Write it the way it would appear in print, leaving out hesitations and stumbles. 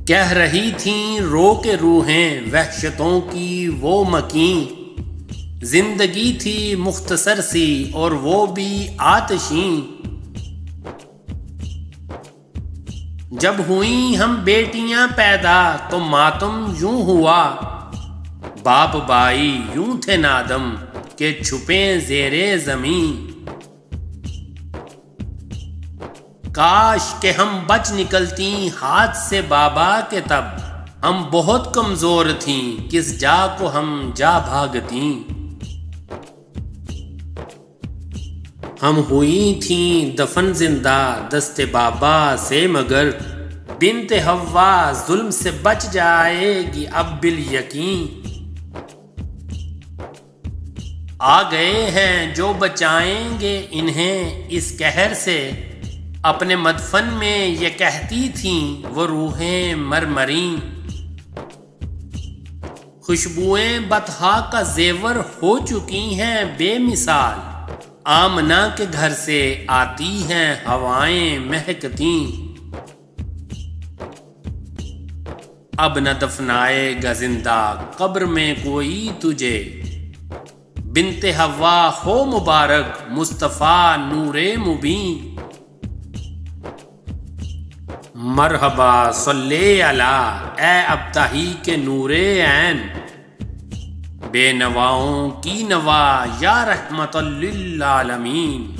کہہ رہی تھیں رو کے روحیں وحشتوں کی وہ مکیں، زندگی تھی مختصر سی اور وہ بھی آتشیں۔ جب ہوئیں ہم بیٹیاں پیدا تو ماتم یوں ہوا، باپ بائی یوں تھے نادم کہ چھپیں زیر زمیں۔ کاش کہ ہم بچ نکلتیں ہاتھ سے بابا کے تب، ہم بہت کمزور تھیں کس جا کو ہم جا بھاگتیں۔ ہم ہوئی تھیں دفن زندہ دست بابا سے مگر، بنت حوا ظلم سے بچ جائے گی اب بالیقین۔ آ گئے ہیں جو بچائیں گے انہیں اس قہر سے، اپنے مدفن میں یہ کہتی تھیں وہ روحیں مرمریں۔ خوشبوئیں بطحا کا زیور ہو چکی ہیں بے مثال، آمنہ کے گھر سے آتی ہیں ہوائیں مہکتیں۔ اب نہ دفنائے گا زندہ قبر میں کوئی تجھے، بنت حوا ہو مبارک مصطفیٰ نور مبیں۔ مرحبا صلی علی اے ابتہی کے نور عین، بے نواؤں کی نوا یا رحمت للعالمین۔